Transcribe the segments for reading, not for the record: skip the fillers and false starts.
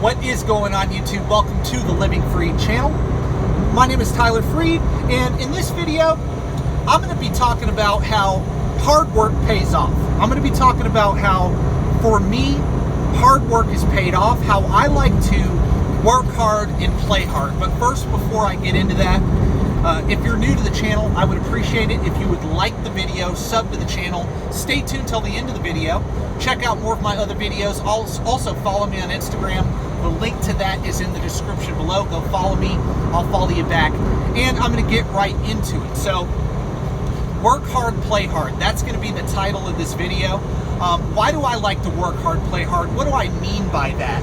What is going on, YouTube? Welcome to the Living Free channel. My name is Tyler Freed, and in this video, I'm going to be talking about how hard work pays off. I'm going to be talking about how, for me, hard work is paid off, how I like to work hard and play hard. But first, before I get into that, if you're new to the channel, I would appreciate it if you would like the video, sub to the channel, stay tuned till the end of the video, check out more of my other videos, also follow me on Instagram. The link to that is in the description below. Go follow me, I'll follow you back, and I'm going to get right into it. So, work hard, play hard. That's going to be the title of this video. Why do I like to work hard, play hard? What do I mean by that?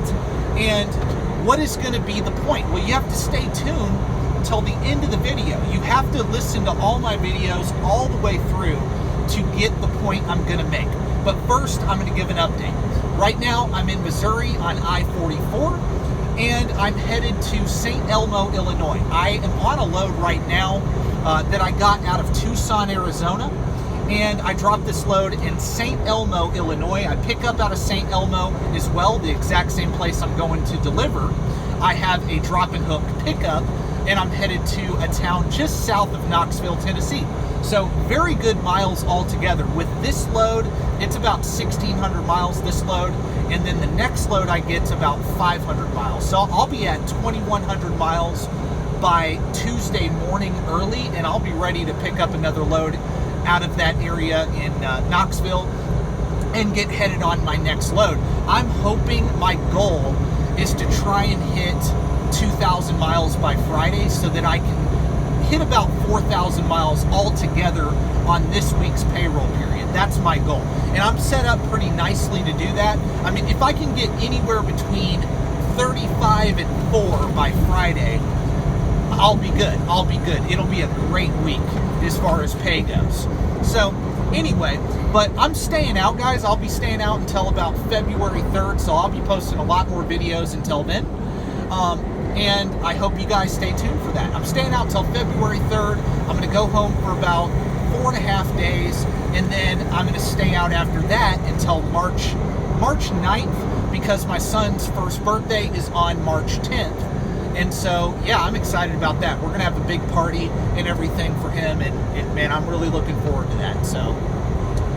And what is going to be the point? Well, you have to stay tuned till the end of the video. You have to listen to all my videos all the way through to get the point I'm going to make. But first, I'm going to give an update. Right now, I'm in Missouri on I-44, and I'm headed to St. Elmo, Illinois. I am on a load right now that I got out of Tucson, Arizona, and I dropped this load in St. Elmo, Illinois. I pick up out of St. Elmo as well, the exact same place I'm going to deliver. I have a drop and hook pickup, and I'm headed to a town just south of Knoxville, Tennessee. So very good miles altogether. With this load, it's about 1,600 miles, this load, and then the next load I get's about 500 miles. So I'll be at 2,100 miles by Tuesday morning early, and I'll be ready to pick up another load out of that area in Knoxville and get headed on my next load. I'm hoping, my goal is to try and hit 2,000 miles by Friday so that I can hit about 4,000 miles altogether on this week's payroll period. That's my goal. And I'm set up pretty nicely to do that. I mean, if I can get anywhere between 35 and 4 by Friday, I'll be good. I'll be good. It'll be a great week as far as pay goes. So anyway, but I'm staying out, guys. I'll be staying out until about February 3rd, so I'll be posting a lot more videos until then. And I hope you guys stay tuned for that. I'm staying out till February 3rd. I'm going to go home for about 4.5 days, and then I'm going to stay out after that until March 9th, because my son's first birthday is on March 10th. And so, yeah, I'm excited about that. We're going to have a big party and everything for him, and man, I'm really looking forward to that. So,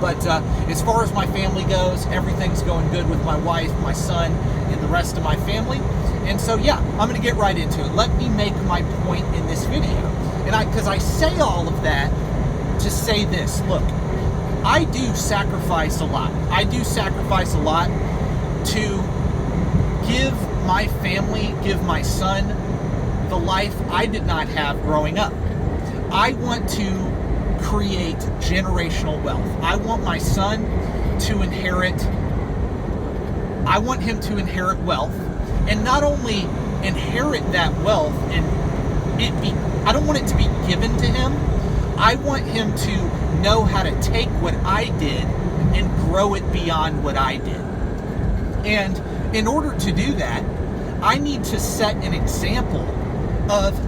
but as far as my family goes, everything's going good with my wife, my son, and the rest of my family. And so, yeah, I'm going to get right into it. Let me make my point in this video. And because I say all of that to say this. Look, I do sacrifice a lot. I do sacrifice a lot to give my family, give my son the life I did not have growing up. I want to create generational wealth. I want my son to inherit, I want him to inherit wealth, and not only inherit that wealth and I don't want it to be given to him. I want him to know how to take what I did and grow it beyond what I did. And in order to do that, I need to set an example of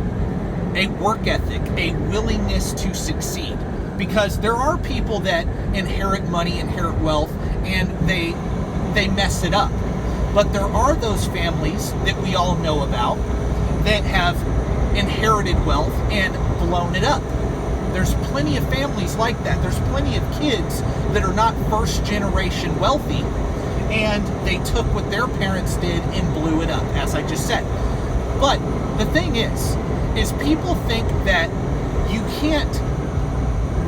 a work ethic, a willingness to succeed. Because there are people that inherit money, inherit wealth, and they mess it up. But there are those families that we all know about that have inherited wealth and blown it up. There's plenty of families like that. There's plenty of kids that are not first generation wealthy, and they took what their parents did and blew it up, as I just said. But the thing is people think that you can't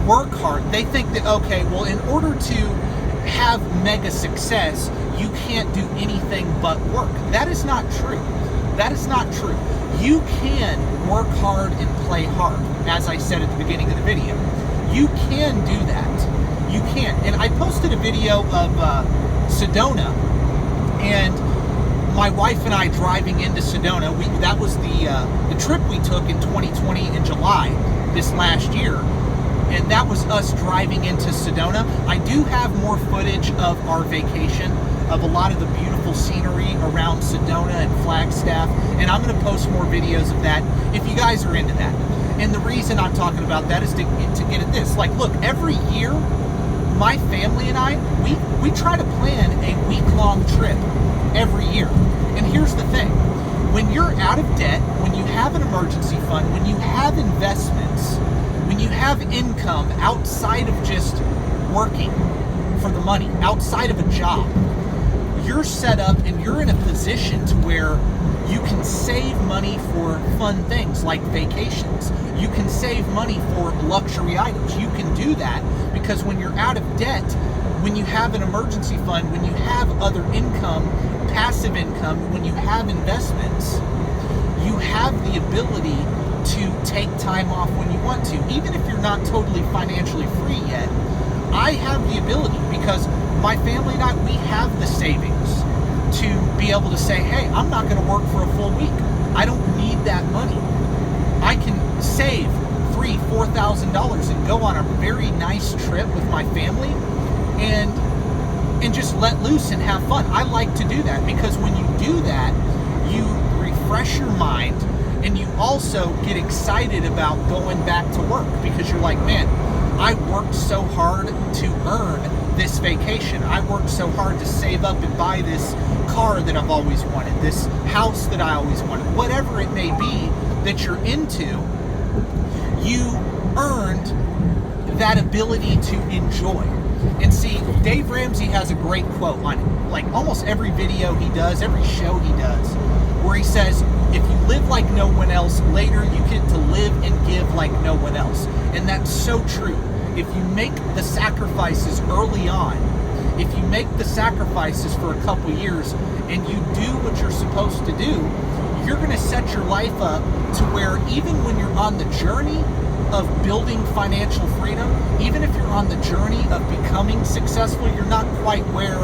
work hard. They think that, okay, well, in order to have mega success, you can't do anything but work. That is not true. That is not true. You can work hard and play hard, as I said at the beginning of the video. You can do that. You can. And I posted a video of Sedona, and my wife and I driving into Sedona. That was the trip we took in 2020 in July, this last year. And that was us driving into Sedona. I do have more footage of our vacation, of a lot of the beautiful scenery around Sedona and Flagstaff, and I'm going to post more videos of that if you guys are into that. And the reason I'm talking about that is to get at this. Like, look, every year, my family and I, we try to plan a week-long trip every year. And here's the thing. out of debt, when you have an emergency fund, when you have investments, when you have income outside of just working for the money, outside of a job, you're set up and you're in a position to where you can save money for fun things like vacations. You can save money for luxury items. You can do that because when you're out of debt, when you have an emergency fund, when you have other income, passive income, when you have investments, you have the ability to take time off when you want to. Even if you're not totally financially free yet, I have the ability because my family and I, we have the savings to be able to say, hey, I'm not going to work for a full week. I don't need that money. I can save $3,000, $4,000 and go on a very nice trip with my family and just let loose and have fun. I like to do that because when you do that, you refresh your mind and you also get excited about going back to work because you're like, man, I worked so hard to earn this vacation. I worked so hard to save up and buy this car that I've always wanted, this house that I always wanted, whatever it may be that you're into, you earned that ability to enjoy. And see, Dave Ramsey has a great quote on like almost every video he does, every show he does, where he says, if you live like no one else, later you get to live and give like no one else. And that's so true. If you make the sacrifices early on, if you make the sacrifices for a couple years and you do what you're supposed to do, you're going to set your life up to where even when you're on the journey of building financial freedom, even if you're on the journey of becoming successful, you're not quite where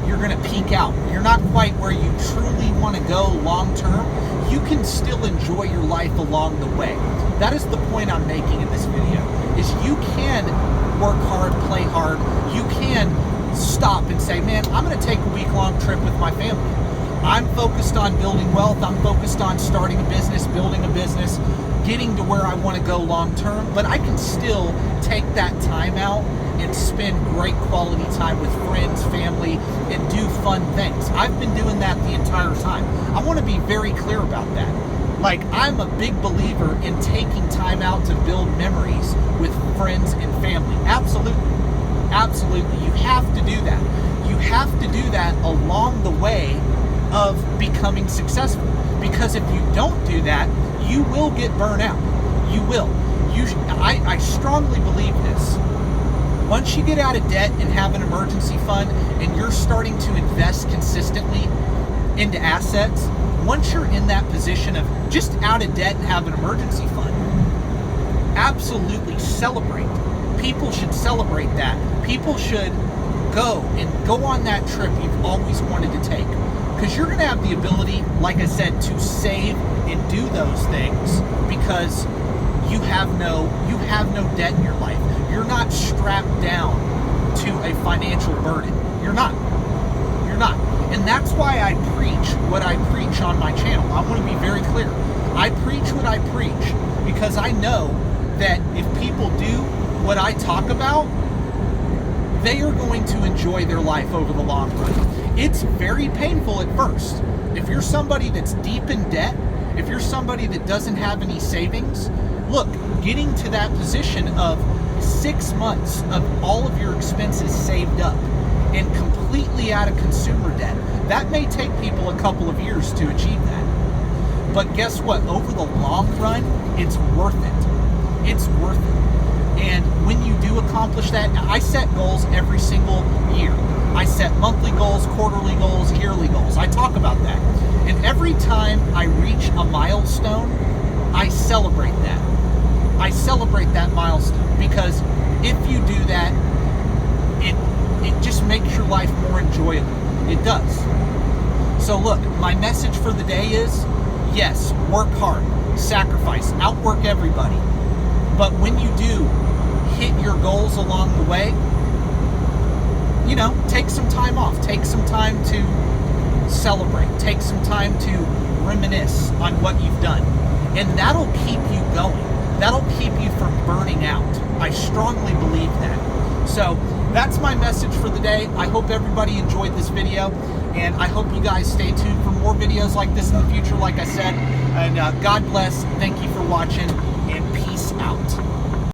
you're going to peak out. You're not quite where you truly want to go long term. You can still enjoy your life along the way. That is the point I'm making in this video, is you can work hard, play hard. You can stop and say, man, I'm going to take a week-long trip with my family. I'm focused on building wealth. I'm focused on starting a business, building a business, getting to where I want to go long term, but I can still take that time out and spend great quality time with friends, family, and do fun things. I've been doing that the entire time. I want to be very clear about that. Like, I'm a big believer in taking time out to build memories with friends and family. Absolutely. Absolutely. You have to do that. You have to do that along the way of becoming successful. Because if you don't do that, you will get burnt out. You will. I strongly believe this. Once you get out of debt and have an emergency fund and you're starting to invest consistently into assets, once you're in that position of just out of debt and have an emergency fund, absolutely celebrate. People should celebrate that. People should go on that trip you've always wanted to take. Because you're going to have the ability, like I said, to save and do those things because you have no debt in your life. You're not strapped down to a financial burden. You're not. And that's why I preach what I preach on my channel. I want to be very clear. I preach what I preach because I know that if people do what I talk about, they are going to enjoy their life over the long run. It's very painful at first. If you're somebody that's deep in debt, if you're somebody that doesn't have any savings, look, getting to that position of 6 months of all of your expenses saved up and completely out of consumer debt, that may take people a couple of years to achieve that. But guess what? Over the long run, it's worth it. It's worth it. And when you do accomplish that, I set goals every single year. I set monthly goals, quarterly goals, yearly goals. I talk about that. And every time I reach a milestone, I celebrate that. I celebrate that milestone because if you do that, it just makes your life more enjoyable. It does. So look, my message for the day is, yes, work hard, sacrifice, outwork everybody. But when you do hit your goals along the way, take some time off. Take some time to celebrate. Take some time to reminisce on what you've done. And that'll keep you going. That'll keep you from burning out. I strongly believe that. So that's my message for the day. I hope everybody enjoyed this video. And I hope you guys stay tuned for more videos like this in the future, like I said. And God bless. Thank you for watching.